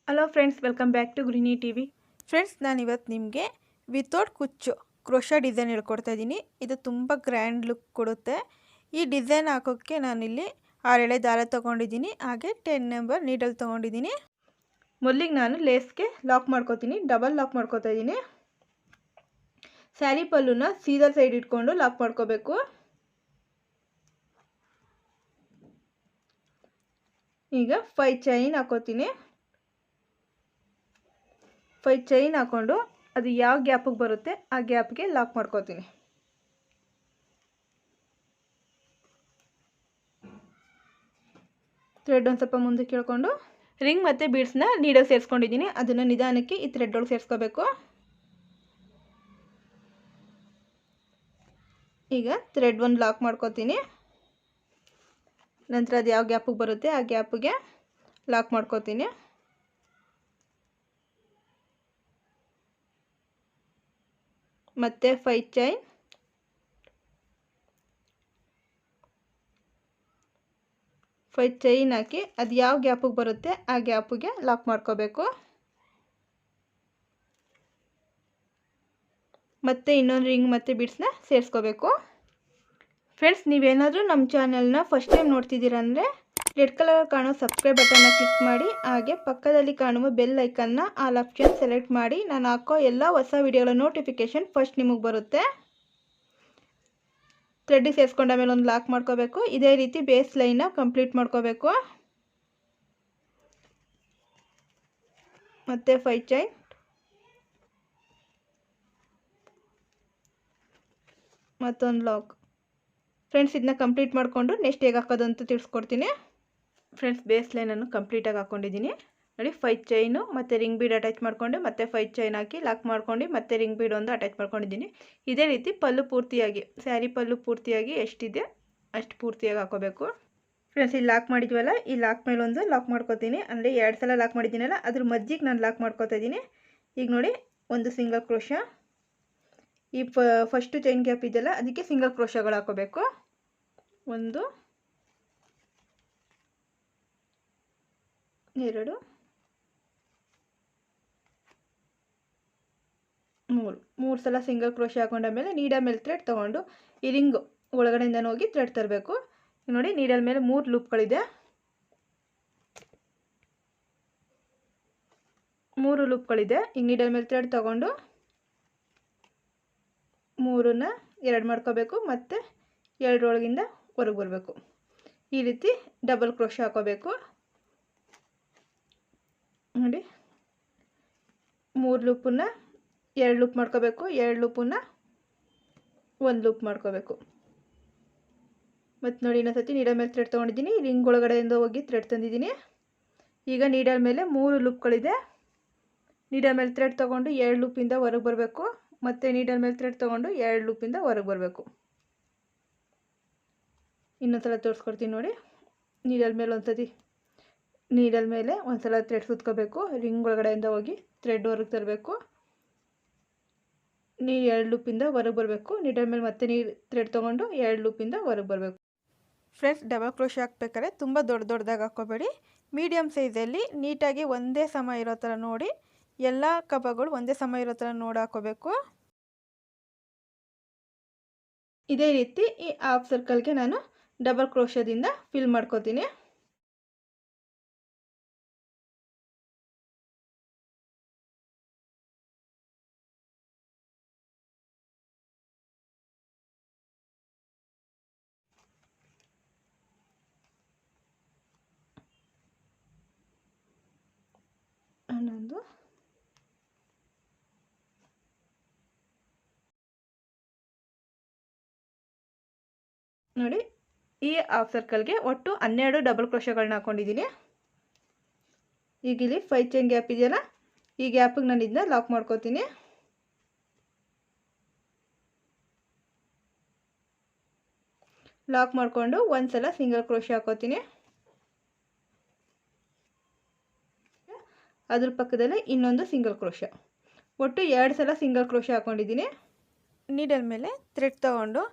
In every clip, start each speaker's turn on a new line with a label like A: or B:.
A: Hello friends, welcome back to Gruhini TV. Friends, ನಾನು ಇವತ್ತು ನಿಮಗೆ ವಿತೌಟ್ ಕುಚ್ಚು ಕ್ರೋಶಾ ಡಿಸೈನ್ ಹೇಳ್ಕೊಡ್ತಾ ಇದ್ದೀನಿ. ಇದು ತುಂಬ ಗ್ರ್ಯಾಂಡ್ ಲುಕ್ ಕೊಡುತ್ತೆ. ಈ ಡಿಸೈನ್ ಹಾಕೋಕ್ಕೆ ನಾನಿಲ್ಲಿ 6 ಎಳೆ ದಾರ ತೊಗೊಂಡಿದ್ದೀನಿ, ಹಾಗೆ 10 ನಂಬರ್ ನೀಡಲ್ ತೊಗೊಂಡಿದ್ದೀನಿ. ಮೊದಲಿಗೆ ನಾನು ಲೇಸ್ಗೆ ಲಾಕ್ ಮಾಡ್ಕೋತೀನಿ, ಡಬಲ್ ಲಾಕ್ ಮಾಡ್ಕೋತಾ ಇದ್ದೀನಿ. ಸ್ಯಾರಿ ಪಲ್ಲುನ ಸೀದಾ ಸೈಡ್ ಇಟ್ಕೊಂಡು ಲಾಕ್ ಮಾಡ್ಕೋಬೇಕು. ಈಗ 5 ಚೈನ್ ಹಾಕೋತೀನಿ. 5 ಚೈನ್ ಹಾಕೊಂಡು ಅದು ಯಾವ ಗ್ಯಾಪಿಗೆ ಬರುತ್ತೆ ಆ ಗ್ಯಾಪ್ಗೆ ಲಾಕ್ ಮಾಡ್ಕೋತೀನಿ. ಥ್ರೆಡ್ ಒಂದು ಸ್ವಲ್ಪ ಮುಂದಕ್ಕೆ ಕೇಳ್ಕೊಂಡು ರಿಂಗ್ ಮತ್ತು ಬೀಡ್ಸ್ನ ನೀಡಲ್ ಸೇರಿಸ್ಕೊಂಡಿದ್ದೀನಿ. ಅದನ್ನು ನಿಧಾನಕ್ಕೆ ಈ ಥ್ರೆಡ್ ಒಳಗೆ ಸೇರಿಸ್ಕೋಬೇಕು. ಈಗ ಥ್ರೆಡ್ ಒಂದು ಲಾಕ್ ಮಾಡ್ಕೋತೀನಿ. ನಂತರ ಅದು ಯಾವ ಗ್ಯಾಪಿಗೆ ಬರುತ್ತೆ ಆ ಗ್ಯಾಪಿಗೆ ಲಾಕ್ ಮಾಡ್ಕೋತೀನಿ. ಮತ್ತು 5 ಚೈನ್, 5 ಚೈನ್ ಹಾಕಿ ಅದು ಯಾವ ಗ್ಯಾಪಿಗೆ ಬರುತ್ತೆ ಆ ಗ್ಯಾಪಿಗೆ ಲಾಕ್ ಮಾಡ್ಕೋಬೇಕು. ಮತ್ತು ಇನ್ನೊಂದು ರಿಂಗ್ ಮತ್ತು ಬೀಡ್ಸ್ನ ಸೇರಿಸ್ಕೋಬೇಕು. ಫ್ರೆಂಡ್ಸ್, ನೀವೇನಾದರೂ ನಮ್ಮ ಚಾನಲ್ನ ಫಸ್ಟ್ ಟೈಮ್ ನೋಡ್ತಿದ್ದೀರಾ ಅಂದರೆ ರೆಡ್ ಕಲರ್ ಕಾಣೋ ಸಬ್ಸ್ಕ್ರೈಬ್ ಬಟನ್ನ ಕ್ಲಿಕ್ ಮಾಡಿ, ಹಾಗೆ ಪಕ್ಕದಲ್ಲಿ ಕಾಣುವ ಬೆಲ್ ಐಕನ್ನ ಆಲ್ ಆಪ್ಷನ್ ಸೆಲೆಕ್ಟ್ ಮಾಡಿ. ನಾನು ಹಾಕೋ ಎಲ್ಲ ಹೊಸ ವಿಡಿಯೋಗಳ ನೋಟಿಫಿಕೇಷನ್ ಫಸ್ಟ್ ನಿಮಗೆ ಬರುತ್ತೆ. ಥ್ರೆಡ್ಡಿಗೆ ಸೇರಿಸ್ಕೊಂಡ ಮೇಲೆ ಒಂದು ಲಾಕ್ ಮಾಡ್ಕೋಬೇಕು. ಇದೇ ರೀತಿ ಬೇಸ್ ಲೈನ್ನ ಕಂಪ್ಲೀಟ್ ಮಾಡ್ಕೋಬೇಕು. ಮತ್ತು 5 ಚೈನ್, ಮತ್ತೊಂದು ಲಾಕ್. ಫ್ರೆಂಡ್ಸ್, ಇದನ್ನ ಕಂಪ್ಲೀಟ್ ಮಾಡಿಕೊಂಡು ನೆಕ್ಸ್ಟ್ ಹೇಗೆ ಹಾಕೋದು ಅಂತ ತಿಳಿಸ್ಕೊಡ್ತೀನಿ. ಫ್ರೆಂಡ್ಸ್, ಬೇಸ್ ಲೈನನ್ನು ಕಂಪ್ಲೀಟಾಗಿ ಹಾಕ್ಕೊಂಡಿದ್ದೀನಿ ನೋಡಿ. 5 ಚೈನು ಮತ್ತು ರಿಂಗ್ ಬೀಡ್ ಅಟ್ಯಾಚ್ ಮಾಡಿಕೊಂಡು ಮತ್ತೆ 5 ಚೈನ್ ಹಾಕಿ ಲಾಕ್ ಮಾಡ್ಕೊಂಡು ಮತ್ತೆ ರಿಂಗ್ ಬೀಡ್ ಒಂದು ಅಟ್ಯಾಚ್ ಮಾಡ್ಕೊಂಡಿದ್ದೀನಿ. ಇದೇ ರೀತಿ ಪಲ್ಲು ಪೂರ್ತಿಯಾಗಿ, ಸ್ಯಾರಿ ಪಲ್ಲು ಪೂರ್ತಿಯಾಗಿ ಎಷ್ಟಿದೆ ಅಷ್ಟು ಪೂರ್ತಿಯಾಗಿ ಹಾಕೋಬೇಕು. ಫ್ರೆಂಡ್ಸ್, ಇಲ್ಲಿ ಲಾಕ್ ಮಾಡಿದ್ವಲ್ಲ, ಈ ಲಾಕ್ ಮೇಲೆ ಒಂದು ಲಾಕ್ ಮಾಡ್ಕೋತೀನಿ. ಅಂದರೆ 2 ಸಲ ಲಾಕ್ ಮಾಡಿದ್ದೀನಲ್ಲ, ಅದ್ರ ಮಧ್ಯಕ್ಕೆ ನಾನು ಲಾಕ್ ಮಾಡ್ಕೋತಾ ಇದ್ದೀನಿ. ಈಗ ನೋಡಿ, ಒಂದು ಸಿಂಗಲ್ ಕ್ರೋಶಾ, ಈ ಫಸ್ಟು ಚೈನ್ ಗ್ಯಾಪ್ ಇದೆಯಲ್ಲ ಅದಕ್ಕೆ ಸಿಂಗಲ್ ಕ್ರೋಶಾಗಳು ಹಾಕೋಬೇಕು. 1 2 3 ಸಲ ಸಿಂಗಲ್ ಕ್ರೋಶೆ ಹಾಕೊಂಡ ಮೇಲೆ ನೀಡಲ್ ಮೇಲೆ ಥ್ರೆಡ್ ತೊಗೊಂಡು ಈ ರಿಂಗ್ ಒಳಗಡೆಯಿಂದ ಹೋಗಿ ಥ್ರೆಡ್ ತರಬೇಕು. ನೋಡಿ, ನೀಡಲ್ ಮೇಲೆ 3 ಲೂಪ್ಗಳಿದೆ. 3 ಲೂಪ್ಗಳಿದೆ. ಈಗ ನೀಡಲ್ ಮೇಲೆ ಥ್ರೆಡ್ ತೊಗೊಂಡು 3ನ್ನ 2 ಮಾಡ್ಕೋಬೇಕು, ಮತ್ತು 2 ಒಳಗಿಂದ ಹೊರಗೆ ಬರಬೇಕು. ಈ ರೀತಿ ಡಬಲ್ ಕ್ರೋಶೆ ಹಾಕೋಬೇಕು. ನೋಡಿ, 3 ಲೂಪನ್ನ 2 ಲೂಪ್ ಮಾಡ್ಕೋಬೇಕು, 2 ಲೂಪನ್ನ 1 ಲೂಪ್ ಮಾಡ್ಕೋಬೇಕು. ಮತ್ತು ನೋಡಿ, ಇನ್ನೊಂದು ಸತಿ ನೀಡಲ್ ಮೇಲೆ ಥ್ರೆಡ್ ತೊಗೊಂಡಿದ್ದೀನಿ, ರಿಂಗ್ ಒಳಗಡೆಯಿಂದ ಹೋಗಿ ಥ್ರೆಡ್ ತಂದಿದ್ದೀನಿ. ಈಗ ನೀಡಲ್ ಮೇಲೆ 3 ಲೂಪ್ಗಳಿದೆ. ನೀಡಲ್ ಮೇಲೆ ಥ್ರೆಡ್ ತೊಗೊಂಡು 2 ಲೂಪಿಂದ ಹೊರಗೆ ಬರಬೇಕು, ಮತ್ತು ನೀಡಲ್ ಮೇಲೆ ಥ್ರೆಡ್ ತೊಗೊಂಡು 2 ಲೂಪಿಂದ ಹೊರಗೆ ಬರಬೇಕು. ಇನ್ನೊಂದು ಸಲ ತೋರಿಸ್ಕೊಡ್ತೀನಿ ನೋಡಿ. ನೀಡಲ್ ಮೇಲೆ ಒಂದು ಸಲ ಥ್ರೆಡ್ ಸುತ್ಕೋಬೇಕು, ರಿಂಗ್ ಒಳಗಡೆಯಿಂದ ಹೋಗಿ ಥ್ರೆಡ್ ಹೊರಗೆ ತರಬೇಕು. 2 ಲೂಪಿಂದ ಹೊರಗೆ ಬರಬೇಕು. ನೀಡಲ್ ಮೇಲೆ ಮತ್ತೆ ಥ್ರೆಡ್ ತೊಗೊಂಡು 2 ಲೂಪಿಂದ ಹೊರಗೆ ಬರಬೇಕು. ಫ್ರೆಂಡ್ಸ್, ಡಬಲ್ ಕ್ರೋಶೆ ಹಾಕ್ಬೇಕಾದ್ರೆ ತುಂಬ ದೊಡ್ಡದಾಗಿ ಹಾಕ್ಕೋಬೇಡಿ. ಮೀಡಿಯಮ್ ಸೈಜಲ್ಲಿ ನೀಟಾಗಿ ಒಂದೇ ಸಮ ಇರೋ ಥರ ನೋಡಿ, ಎಲ್ಲ ಕಬ್ಬಗಳು ಒಂದೇ ಸಮ ಇರೋ ಥರ ನೋಡಿ ಹಾಕೋಬೇಕು. ಇದೇ ರೀತಿ ಈ ಹಾಫ್ ಸರ್ಕಲ್ಗೆ ನಾನು ಡಬಲ್ ಕ್ರೋಶದಿಂದ ಫಿಲ್ ಮಾಡ್ಕೋತೀನಿ. ಇನ್ನೊಂದು ನೋಡಿ, ಈ ಹಾಫ್ ಸರ್ಕಲ್ಗೆ ಒಟ್ಟು 12 ಡಬಲ್ ಕ್ರೋಶೆಗಳನ್ನ ಹಾಕೊಂಡಿದ್ದೀನಿ. ಈಗ ಇಲ್ಲಿ 5 ಚೈನ್ ಗ್ಯಾಪ್ ಇದೆಯಲ್ಲ, ಈ ಗ್ಯಾಪಿಗೆ ನಾನು ಇದನ್ನ ಲಾಕ್ ಮಾಡ್ಕೋತೀನಿ. ಲಾಕ್ ಮಾಡಿಕೊಂಡು ಒಂದು ಸಲ ಸಿಂಗಲ್ ಕ್ರೋಶೆ ಹಾಕೋತೀನಿ. ಅದ್ರ ಪಕ್ಕದಲ್ಲೇ ಇನ್ನೊಂದು ಸಿಂಗಲ್ ಕ್ರೋಶೆ. ಒಟ್ಟು 2 ಸಲ ಸಿಂಗಲ್ ಕ್ರೋಶೆ ಹಾಕ್ಕೊಂಡಿದ್ದೀನಿ. ನೀಡಲ್ ಮೇಲೆ ಥ್ರೆಡ್ ತೊಗೊಂಡು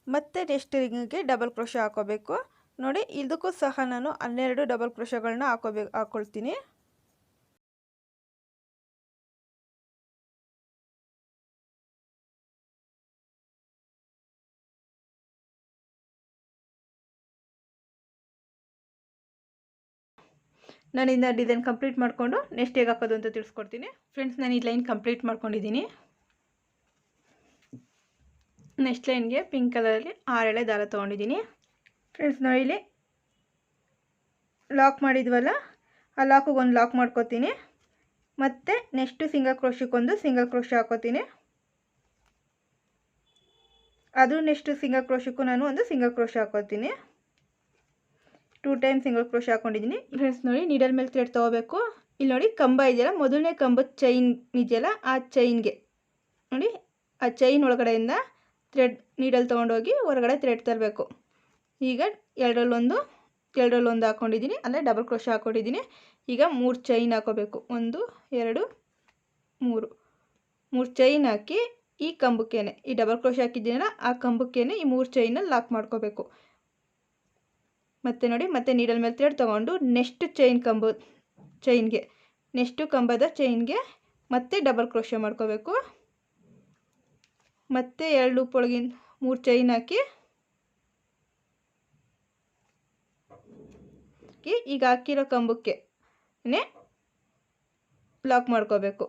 A: ಮತ್ತೆ ನೆಕ್ಸ್ಟ್ ರಿಂಗಿಗೆ ಡಬಲ್ ಕ್ರೋಶೆ ಹಾಕೋಬೇಕು. ನೋಡಿ, ಇದಕ್ಕೂ ಸಹ ನಾನು 12 ಡಬಲ್ ಕ್ರೋಶೆಗಳನ್ನ ಹಾಕೊಳ್ತೀನಿ. ನಾನು ಇದನ್ನ ಡಿಸೈನ್ ಕಂಪ್ಲೀಟ್ ಮಾಡಿಕೊಂಡು ನೆಕ್ಸ್ಟ್ ಹೇಗೆ ಹಾಕೋದು ಅಂತ ತಿಳಿಸ್ಕೊಡ್ತೀನಿ. ಫ್ರೆಂಡ್ಸ್, ನಾನು ಈ ಲೈನ್ ಕಂಪ್ಲೀಟ್ ಮಾಡ್ಕೊಂಡಿದ್ದೀನಿ. ನೆಕ್ಸ್ಟ್ ಲೈನ್ಗೆ ಪಿಂಕ್ ಕಲರಲ್ಲಿ 6 ಎಳೆ ದಾರ ತೊಗೊಂಡಿದ್ದೀನಿ. ಫ್ರೆಂಡ್ಸ್, ನಾವು ಇಲ್ಲಿ ಲಾಕ್ ಮಾಡಿದ್ವಲ್ಲ, ಆ ಲಾಕಿಗೆ ಒಂದು ಲಾಕ್ ಮಾಡ್ಕೋತೀನಿ. ಮತ್ತು ನೆಕ್ಸ್ಟು ಸಿಂಗಲ್ ಕ್ರೋಶಕ್ಕೊಂದು ಸಿಂಗಲ್ ಕ್ರೋಶ ಹಾಕೋತೀನಿ. ಅದು ನೆಕ್ಸ್ಟ್ ಸಿಂಗಲ್ ಕ್ರೋಶಕ್ಕೂ ನಾನು ಒಂದು ಸಿಂಗಲ್ ಕ್ರೋಶ ಹಾಕೋತೀನಿ. 2 ಟೈಮ್ ಸಿಂಗಲ್ ಕ್ರೋಶ ಹಾಕೊಂಡಿದ್ದೀನಿ. ಫ್ರೆಂಡ್ಸ್ ನೋಡಿ, ನೀಡಲ್ ಮೇಲೆ ಥ್ರೆಡ್ ತೊಗೋಬೇಕು. ಇಲ್ಲಿ ನೋಡಿ ಕಂಬ ಇದೆಯಲ್ಲ, ಮೊದಲನೇ ಕಂಬದ ಚೈನ್ ಇದೆಯಲ್ಲ, ಆ ಚೈನ್ಗೆ ನೋಡಿ, ಆ ಚೈನ್ ಒಳಗಡೆಯಿಂದ ಥ್ರೆಡ್ ನೀಡಲ್ ತೊಗೊಂಡೋಗಿ ಹೊರಗಡೆ ಥ್ರೆಡ್ ತರಬೇಕು. ಈಗ ಎರಡರಲ್ಲೊಂದು ಹಾಕ್ಕೊಂಡಿದ್ದೀನಿ, ಅಂದರೆ ಡಬಲ್ ಕ್ರೋಶ ಹಾಕ್ಕೊಂಡಿದ್ದೀನಿ. ಈಗ 3 ಚೈನ್ ಹಾಕೋಬೇಕು. 1 2 3 ಚೈನ್ ಹಾಕಿ ಈ ಕಂಬಕ್ಕೇನೆ, ಈ ಡಬಲ್ ಕ್ರೋಶ ಹಾಕಿದ್ದೀನಲ್ಲ ಆ ಕಂಬಕ್ಕೇನೆ ಈ 3 ಚೈನಲ್ಲಿ ಲಾಕ್ ಮಾಡ್ಕೋಬೇಕು. ಮತ್ತು ನೋಡಿ, ಮತ್ತೆ ನೀಡಲ್ ಮೇಲೆ ಥ್ರೆಡ್ ತೊಗೊಂಡು ನೆಕ್ಸ್ಟ್ ನೆಕ್ಸ್ಟು ಕಂಬದ ಚೈನ್ಗೆ ಮತ್ತೆ ಡಬಲ್ ಕ್ರೋಶ ಮಾಡ್ಕೋಬೇಕು. ಮತ್ತೆ 2 ಲೂಪ್ ಒಳಗಿನ 3 ಚೈನ್ ಹಾಕಿ ಈಗ ಹಾಕಿರೋ ಕಂಬಕ್ಕೆ ಲಾಕ್ ಮಾಡ್ಕೋಬೇಕು.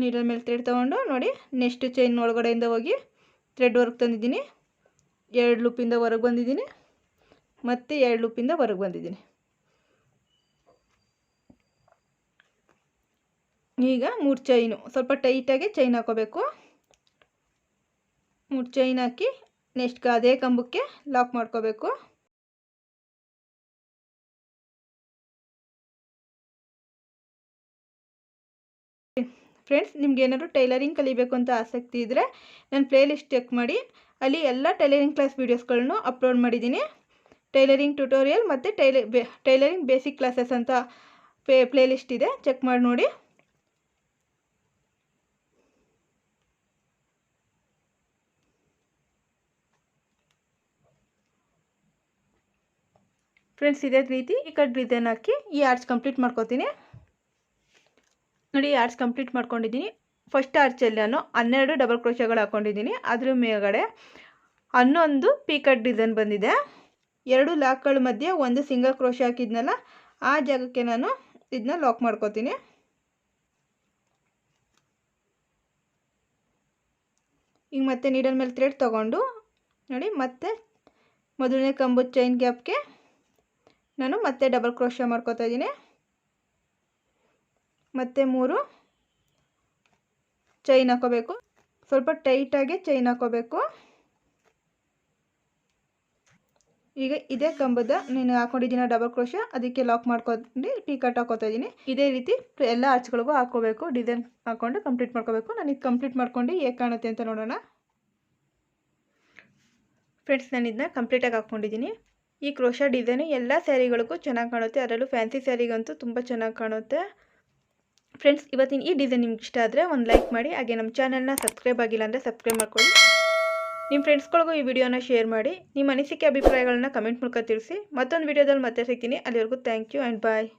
A: ನೀಡಲ್ ಮೇಲೆ ಥ್ರೆಡ್ ತೊಗೊಂಡು ನೋಡಿ, ನೆಕ್ಸ್ಟ್ ಚೈನ್ ಒಳಗಡೆಯಿಂದ ಹೋಗಿ ಥ್ರೆಡ್ ವರ್ಕ್ ತಂದಿದ್ದೀನಿ. 2 ಲೂಪಿಂದ ಹೊರಗೆ ಬಂದಿದ್ದೀನಿ, ಮತ್ತು 2 ಲೂಪಿಂದ ಹೊರಗೆ ಬಂದಿದ್ದೀನಿ. ಈಗ 3 ಚೈನು ಸ್ವಲ್ಪ ಟೈಟಾಗಿ ಚೈನ್ ಹಾಕೋಬೇಕು. 3 ಚೈನ್ ಹಾಕಿ ನೆಕ್ಸ್ಟ್ ಅದೇ ಕಂಬಕ್ಕೆ ಲಾಕ್ ಮಾಡ್ಕೋಬೇಕು. ಫ್ರೆಂಡ್ಸ್, ನಿಮ್ಗೆ ಏನಾದರೂ ಟೈಲರಿಂಗ್ ಕಲಿಬೇಕು ಅಂತ ಆಸಕ್ತಿ ಇದ್ದರೆ ನನ್ನ ಪ್ಲೇಲಿಸ್ಟ್ ಚೆಕ್ ಮಾಡಿ. ಅಲ್ಲಿ ಎಲ್ಲ ಟೈಲರಿಂಗ್ ಕ್ಲಾಸ್ ವೀಡಿಯೋಸ್ಗಳನ್ನು ಅಪ್ಲೋಡ್ ಮಾಡಿದ್ದೀನಿ. ಟೈಲರಿಂಗ್ ಟ್ಯುಟೋರಿಯಲ್ ಮತ್ತು ಟೈಲರಿಂಗ್ ಬೇಸಿಕ್ ಕ್ಲಾಸಸ್ ಅಂತ ಪ್ಲೇಲಿಸ್ಟ್ ಇದೆ, ಚೆಕ್ ಮಾಡಿ ನೋಡಿ. ಫ್ರೆಂಡ್ಸ್, ಇದೇ ರೀತಿ ಈ ಕಟ್ ಡಿಸೈನ್ ಹಾಕಿ ಈ ಆರ್ಚ್ ಕಂಪ್ಲೀಟ್ ಮಾಡ್ಕೋತೀನಿ. ನೋಡಿ, ಆರ್ಚ್ ಕಂಪ್ಲೀಟ್ ಮಾಡ್ಕೊಂಡಿದ್ದೀನಿ. ಫಸ್ಟ್ ಆರ್ಚಲ್ಲಿ ನಾನು 12 ಡಬಲ್ ಕ್ರೋಶಗಳು ಹಾಕ್ಕೊಂಡಿದ್ದೀನಿ. ಅದ್ರ ಮೇಲ್ಗಡೆ 11 ಪೀಕಟ್ ಡಿಸೈನ್ ಬಂದಿದೆ. 2 ಲಾಕ್ಗಳ ಮಧ್ಯೆ ಒಂದು ಸಿಂಗಲ್ ಕ್ರೋಶ ಹಾಕಿದ್ನಲ್ಲ, ಆ ಜಾಗಕ್ಕೆ ನಾನು ಇದನ್ನ ಲಾಕ್ ಮಾಡ್ಕೋತೀನಿ. ಈಗ ಮತ್ತೆ ನೀಡಲ್ ಮೇಲೆ ಥ್ರೆಡ್ ತೊಗೊಂಡು ನೋಡಿ, ಮತ್ತೆ ಮೊದಲನೇ ಕಂಬದ ಚೈನ್ ಗ್ಯಾಪ್ಗೆ ನಾನು ಮತ್ತೆ ಡಬಲ್ ಕ್ರೋಶ ಮಾಡ್ಕೋತಾ ಇದ್ದೀನಿ. ಮತ್ತೆ 3 ಚೈನ್ ಹಾಕೋಬೇಕು. ಸ್ವಲ್ಪ ಟೈಟಾಗಿ ಚೈನ್ ಹಾಕೋಬೇಕು. ಈಗ ಇದೇ ಕಂಬದ ನಾನು ಹಾಕೊಂಡಿದ್ದೀನಿ ಡಬಲ್ ಕ್ರೋಶ, ಅದಕ್ಕೆ ಲಾಕ್ ಮಾಡ್ಕೊಂಡು ಪೀಕಟ್ ಹಾಕೋತಾ ಇದ್ದೀನಿ. ಇದೇ ರೀತಿ ಎಲ್ಲ ಆರ್ಚ್ಗಳಿಗೂ ಹಾಕೋಬೇಕು. ಡಿಸೈನ್ ಹಾಕ್ಕೊಂಡು ಕಂಪ್ಲೀಟ್ ಮಾಡ್ಕೋಬೇಕು. ನಾನು ಇದು ಕಂಪ್ಲೀಟ್ ಮಾಡ್ಕೊಂಡು ಹೇಗೆ ಕಾಣುತ್ತೆ ಅಂತ ನೋಡೋಣ. ಫ್ರೆಂಡ್ಸ್, ನಾನು ಇದನ್ನ ಕಂಪ್ಲೀಟಾಗಿ ಹಾಕ್ಕೊಂಡಿದ್ದೀನಿ. ಈ ಕ್ರೋಶ ಡಿಸೈನು ಎಲ್ಲ ಸ್ಯಾರಿಗಳಿಗೂ ಚೆನ್ನಾಗಿ ಕಾಣುತ್ತೆ, ಅದರಲ್ಲೂ ಫ್ಯಾನ್ಸಿ ಸ್ಯಾರಿಗಂತೂ ತುಂಬ ಚೆನ್ನಾಗಿ ಕಾಣುತ್ತೆ. ಫ್ರೆಂಡ್ಸ್, ಇವತ್ತಿನ ಈ ಡಿಸೈನ್ ನಿಮ್ಗೆ ಇಷ್ಟ ಆದರೆ ಒಂದು ಲೈಕ್ ಮಾಡಿ. ಹಾಗೆ ನಮ್ಮ ಚಾನಲ್ನ ಸಬ್ಸ್ಕ್ರೈಬ್ ಆಗಿಲ್ಲ ಅಂದರೆ ಸಬ್ಸ್ಕ್ರೈಬ್ ಮಾಡ್ಕೊಳ್ಳಿ. ನಿಮ್ಮ ಫ್ರೆಂಡ್ಸ್ಗಳಿಗೂ ಈ ವಿಡಿಯೋನ ಶೇರ್ ಮಾಡಿ. ನಿಮ್ಮ ಅನಿಸಿಕೆ ಅಭಿಪ್ರಾಯಗಳನ್ನ ಕಮೆಂಟ್ ಮೂಲಕ ತಿಳಿಸಿ. ಮತ್ತೊಂದು ವಿಡಿಯೋದಲ್ಲಿ ಮತ್ತೆ ಸಿಗ್ತೀನಿ. ಅಲ್ಲಿವರೆಗೂ ಥ್ಯಾಂಕ್ ಯು ಆ್ಯಂಡ್ ಬಾಯ್.